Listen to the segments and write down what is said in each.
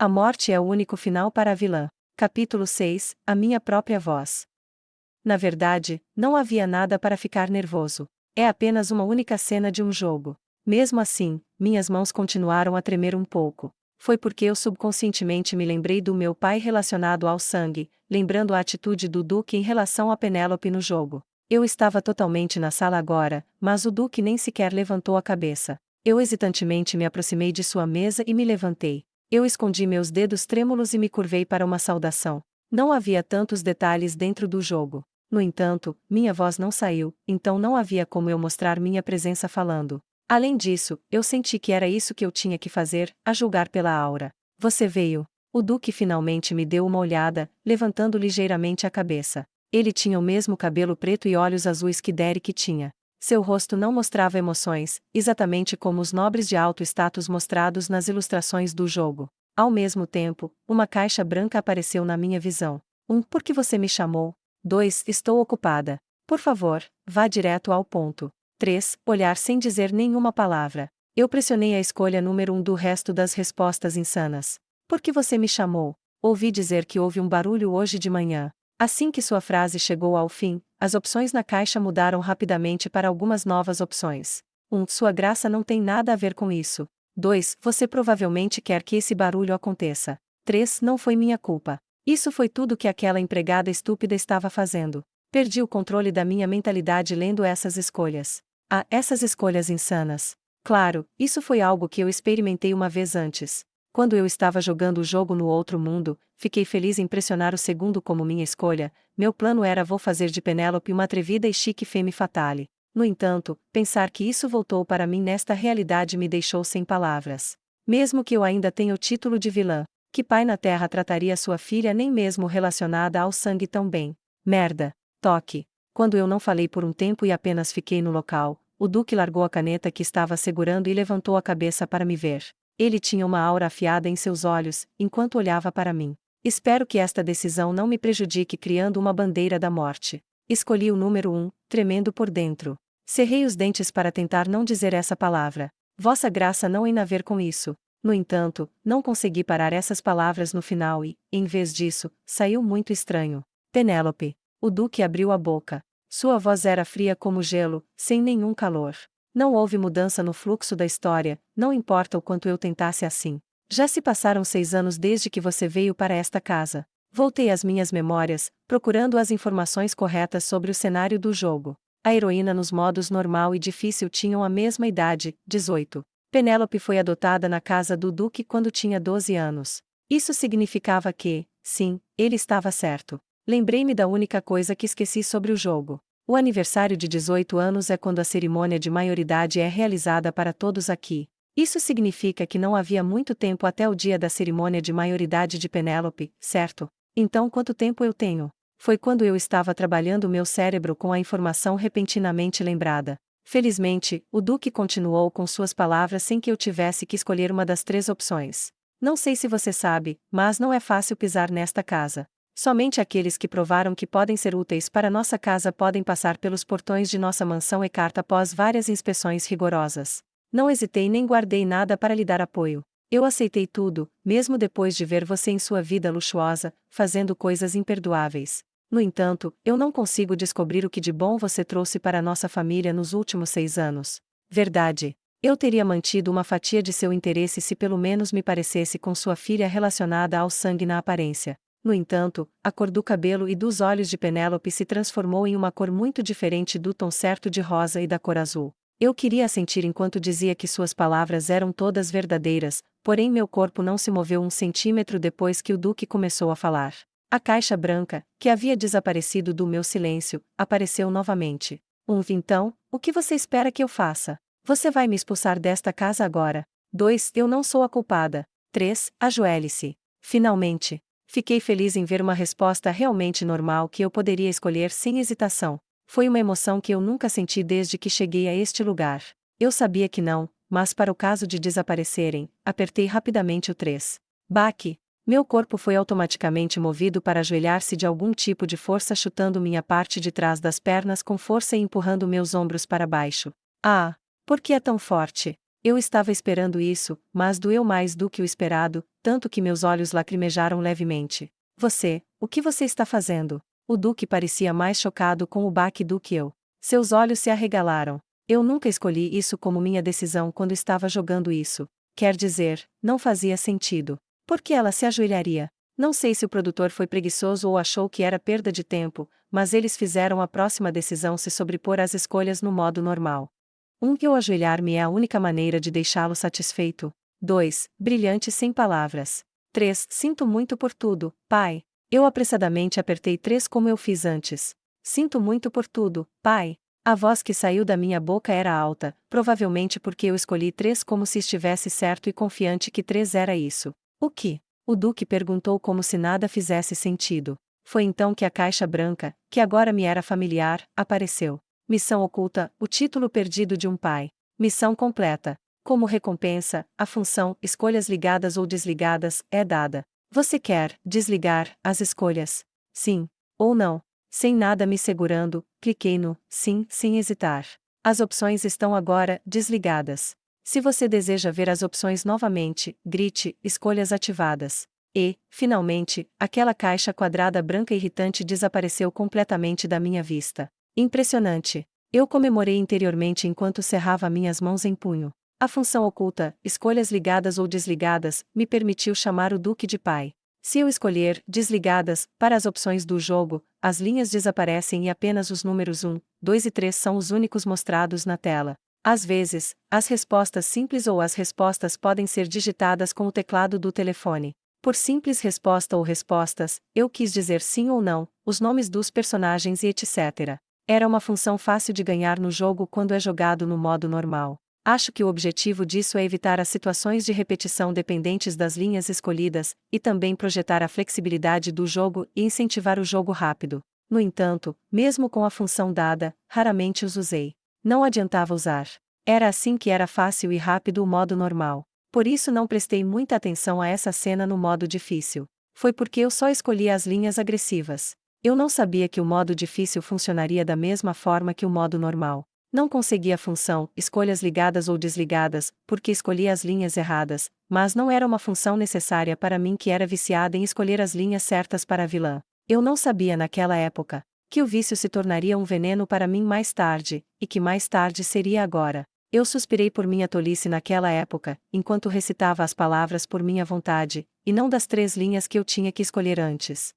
A morte é o único final para a vilã. Capítulo 6. A minha própria voz. Na verdade, não havia nada para ficar nervoso. É apenas uma única cena de um jogo. Mesmo assim, minhas mãos continuaram a tremer um pouco. Foi porque eu subconscientemente me lembrei do meu pai relacionado ao sangue, lembrando a atitude do Duque em relação a Penélope no jogo. Eu estava totalmente na sala agora, mas o Duque nem sequer levantou a cabeça. Eu hesitantemente me aproximei de sua mesa e me levantei. Eu escondi meus dedos trêmulos e me curvei para uma saudação. Não havia tantos detalhes dentro do jogo. No entanto, minha voz não saiu, então não havia como eu mostrar minha presença falando. Além disso, eu senti que era isso que eu tinha que fazer, a julgar pela aura. Você veio. O Duque finalmente me deu uma olhada, levantando ligeiramente a cabeça. Ele tinha o mesmo cabelo preto e olhos azuis que Derek tinha. Seu rosto não mostrava emoções, exatamente como os nobres de alto status mostrados nas ilustrações do jogo. Ao mesmo tempo, uma caixa branca apareceu na minha visão. 1. Por que você me chamou? 2. Estou ocupada. Por favor, vá direto ao ponto. 3. Olhar sem dizer nenhuma palavra. Eu pressionei a escolha número 1 do resto das respostas insanas. Por que você me chamou? Ouvi dizer que houve um barulho hoje de manhã. Assim que sua frase chegou ao fim, as opções na caixa mudaram rapidamente para algumas novas opções. 1. Sua graça não tem nada a ver com isso. 2. Você provavelmente quer que esse barulho aconteça. 3. Não foi minha culpa. Isso foi tudo que aquela empregada estúpida estava fazendo. Perdi o controle da minha mentalidade lendo essas escolhas. Essas escolhas insanas. Claro, isso foi algo que eu experimentei uma vez antes. Quando eu estava jogando o jogo no outro mundo, fiquei feliz em pressionar o segundo como minha escolha. Meu plano era vou fazer de Penélope uma atrevida e chique femme fatale. No entanto, pensar que isso voltou para mim nesta realidade me deixou sem palavras. Mesmo que eu ainda tenha o título de vilã, que pai na terra trataria sua filha nem mesmo relacionada ao sangue tão bem? Merda. Toque. Quando eu não falei por um tempo e apenas fiquei no local, o Duque largou a caneta que estava segurando e levantou a cabeça para me ver. Ele tinha uma aura afiada em seus olhos, enquanto olhava para mim. Espero que esta decisão não me prejudique criando uma bandeira da morte. Escolhi o número 1, tremendo por dentro. Cerrei os dentes para tentar não dizer essa palavra. Vossa graça não tem a ver com isso. No entanto, não consegui parar essas palavras no final e, em vez disso, saiu muito estranho. Penélope. O Duque abriu a boca. Sua voz era fria como gelo, sem nenhum calor. Não houve mudança no fluxo da história, não importa o quanto eu tentasse assim. Já se passaram 6 anos desde que você veio para esta casa. Voltei às minhas memórias, procurando as informações corretas sobre o cenário do jogo. A heroína nos modos normal e difícil tinham a mesma idade, 18. Penélope foi adotada na casa do Duque quando tinha 12 anos. Isso significava que, sim, ele estava certo. Lembrei-me da única coisa que esqueci sobre o jogo. O aniversário de 18 anos é quando a cerimônia de maioridade é realizada para todos aqui. Isso significa que não havia muito tempo até o dia da cerimônia de maioridade de Penélope, certo? Então quanto tempo eu tenho? Foi quando eu estava trabalhando meu cérebro com a informação repentinamente lembrada. Felizmente, o Duque continuou com suas palavras sem que eu tivesse que escolher uma das 3 opções. Não sei se você sabe, mas não é fácil pisar nesta casa. Somente aqueles que provaram que podem ser úteis para nossa casa podem passar pelos portões de nossa mansão e carta após várias inspeções rigorosas. Não hesitei nem guardei nada para lhe dar apoio. Eu aceitei tudo, mesmo depois de ver você em sua vida luxuosa, fazendo coisas imperdoáveis. No entanto, eu não consigo descobrir o que de bom você trouxe para nossa família nos últimos 6 anos. Verdade. Eu teria mantido uma fatia de seu interesse se pelo menos me parecesse com sua filha relacionada ao sangue na aparência. No entanto, a cor do cabelo e dos olhos de Penélope se transformou em uma cor muito diferente do tom certo de rosa e da cor azul. Eu queria sentir enquanto dizia que suas palavras eram todas verdadeiras, porém meu corpo não se moveu 1 centímetro depois que o Duque começou a falar. A caixa branca, que havia desaparecido do meu silêncio, apareceu novamente. 1. Então, o que você espera que eu faça? Você vai me expulsar desta casa agora. 2. Eu não sou a culpada. 3. Ajoelhe-se. Finalmente. Fiquei feliz em ver uma resposta realmente normal que eu poderia escolher sem hesitação. Foi uma emoção que eu nunca senti desde que cheguei a este lugar. Eu sabia que não, mas para o caso de desaparecerem, apertei rapidamente o 3. Baque. Meu corpo foi automaticamente movido para ajoelhar-se de algum tipo de força, chutando minha parte de trás das pernas com força e empurrando meus ombros para baixo. Por que é tão forte? Eu estava esperando isso, mas doeu mais do que o esperado, tanto que meus olhos lacrimejaram levemente. O que você está fazendo? O Duque parecia mais chocado com o baque do que eu. Seus olhos se arregalaram. Eu nunca escolhi isso como minha decisão quando estava jogando isso. Quer dizer, não fazia sentido. Por que ela se ajoelharia? Não sei se o produtor foi preguiçoso ou achou que era perda de tempo, mas eles fizeram a próxima decisão se sobrepor às escolhas no modo normal. Que eu ajoelhar-me é a única maneira de deixá-lo satisfeito. 2. Brilhante sem palavras. 3. Sinto muito por tudo, pai. Eu apressadamente apertei 3 como eu fiz antes. Sinto muito por tudo, pai. A voz que saiu da minha boca era alta, provavelmente porque eu escolhi 3 como se estivesse certo e confiante que 3 era isso. O que? O Duque perguntou como se nada fizesse sentido. Foi então que a caixa branca, que agora me era familiar, apareceu. Missão oculta, o título perdido de um pai. Missão completa. Como recompensa, a função escolhas ligadas ou desligadas é dada. Você quer desligar as escolhas? Sim ou não? Sem nada me segurando, cliquei no sim sem hesitar. As opções estão agora desligadas. Se você deseja ver as opções novamente, grite escolhas ativadas. E, finalmente, aquela caixa quadrada branca irritante desapareceu completamente da minha vista. Impressionante. Eu comemorei interiormente enquanto cerrava minhas mãos em punho. A função oculta, escolhas ligadas ou desligadas, me permitiu chamar o Duque de pai. Se eu escolher desligadas para as opções do jogo, as linhas desaparecem e apenas os números 1, 2 e 3 são os únicos mostrados na tela. Às vezes, as respostas simples ou as respostas podem ser digitadas com o teclado do telefone. Por simples resposta ou respostas, eu quis dizer sim ou não, os nomes dos personagens e etc. Era uma função fácil de ganhar no jogo quando é jogado no modo normal. Acho que o objetivo disso é evitar as situações de repetição dependentes das linhas escolhidas, e também projetar a flexibilidade do jogo e incentivar o jogo rápido. No entanto, mesmo com a função dada, raramente os usei. Não adiantava usar. Era assim que era fácil e rápido o modo normal. Por isso não prestei muita atenção a essa cena no modo difícil. Foi porque eu só escolhi as linhas agressivas. Eu não sabia que o modo difícil funcionaria da mesma forma que o modo normal. Não consegui a função escolhas ligadas ou desligadas, porque escolhi as linhas erradas, mas não era uma função necessária para mim que era viciada em escolher as linhas certas para a vilã. Eu não sabia naquela época que o vício se tornaria um veneno para mim mais tarde, e que mais tarde seria agora. Eu suspirei por minha tolice naquela época, enquanto recitava as palavras por minha vontade, e não das 3 linhas que eu tinha que escolher antes.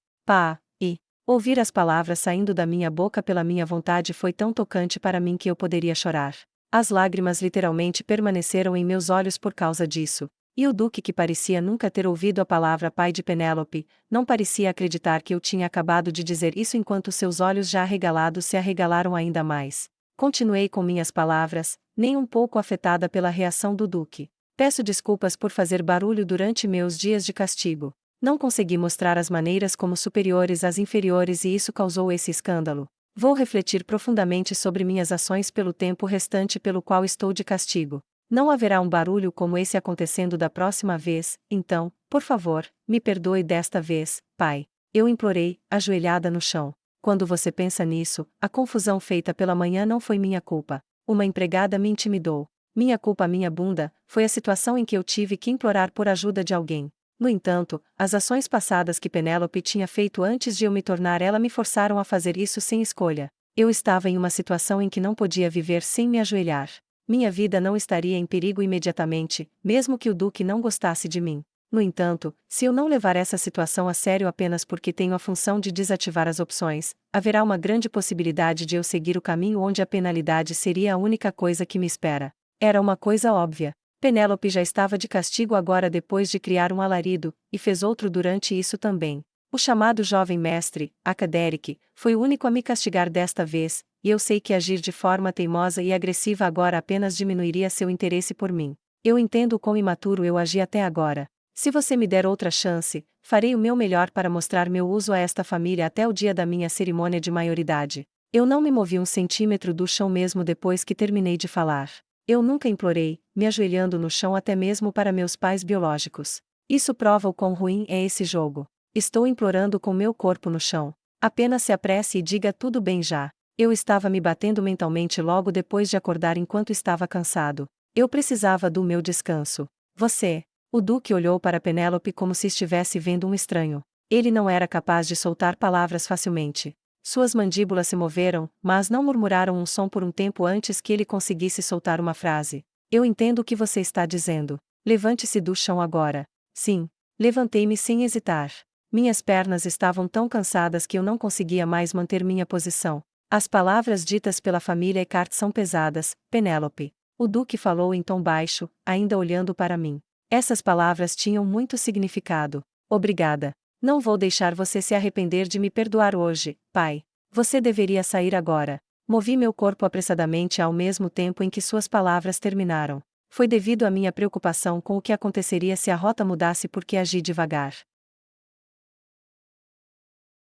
Ouvir as palavras saindo da minha boca pela minha vontade foi tão tocante para mim que eu poderia chorar. As lágrimas literalmente permaneceram em meus olhos por causa disso. E o Duque, que parecia nunca ter ouvido a palavra pai de Penélope, não parecia acreditar que eu tinha acabado de dizer isso enquanto seus olhos já arregalados se arregalaram ainda mais. Continuei com minhas palavras, nem um pouco afetada pela reação do Duque. Peço desculpas por fazer barulho durante meus dias de castigo. Não consegui mostrar as maneiras como superiores às inferiores e isso causou esse escândalo. Vou refletir profundamente sobre minhas ações pelo tempo restante pelo qual estou de castigo. Não haverá um barulho como esse acontecendo da próxima vez, então, por favor, me perdoe desta vez, pai. Eu implorei, ajoelhada no chão. Quando você pensa nisso, a confusão feita pela manhã não foi minha culpa. Uma empregada me intimidou. Minha culpa, minha bunda, foi a situação em que eu tive que implorar por ajuda de alguém. No entanto, as ações passadas que Penélope tinha feito antes de eu me tornar ela me forçaram a fazer isso sem escolha. Eu estava em uma situação em que não podia viver sem me ajoelhar. Minha vida não estaria em perigo imediatamente, mesmo que o Duque não gostasse de mim. No entanto, se eu não levar essa situação a sério apenas porque tenho a função de desativar as opções, haverá uma grande possibilidade de eu seguir o caminho onde a penalidade seria a única coisa que me espera. Era uma coisa óbvia. Penélope já estava de castigo agora depois de criar um alarido, e fez outro durante isso também. O chamado jovem mestre, Akaderic, foi o único a me castigar desta vez, e eu sei que agir de forma teimosa e agressiva agora apenas diminuiria seu interesse por mim. Eu entendo o quão imaturo eu agi até agora. Se você me der outra chance, farei o meu melhor para mostrar meu uso a esta família até o dia da minha cerimônia de maioridade. Eu não me movi 1 centímetro do chão mesmo depois que terminei de falar. Eu nunca implorei, me ajoelhando no chão até mesmo para meus pais biológicos. Isso prova o quão ruim é esse jogo. Estou implorando com meu corpo no chão. Apenas se apresse e diga tudo bem já. Eu estava me batendo mentalmente logo depois de acordar enquanto estava cansado. Eu precisava do meu descanso. Você. O Duque olhou para Penélope como se estivesse vendo um estranho. Ele não era capaz de soltar palavras facilmente. Suas mandíbulas se moveram, mas não murmuraram um som por um tempo antes que ele conseguisse soltar uma frase. Eu entendo o que você está dizendo. Levante-se do chão agora. Sim. Levantei-me sem hesitar. Minhas pernas estavam tão cansadas que eu não conseguia mais manter minha posição. As palavras ditas pela família Eckhart são pesadas, Penélope. O Duque falou em tom baixo, ainda olhando para mim. Essas palavras tinham muito significado. Obrigada. Não vou deixar você se arrepender de me perdoar hoje, pai. Você deveria sair agora. Movi meu corpo apressadamente ao mesmo tempo em que suas palavras terminaram. Foi devido à minha preocupação com o que aconteceria se a rota mudasse porque agi devagar.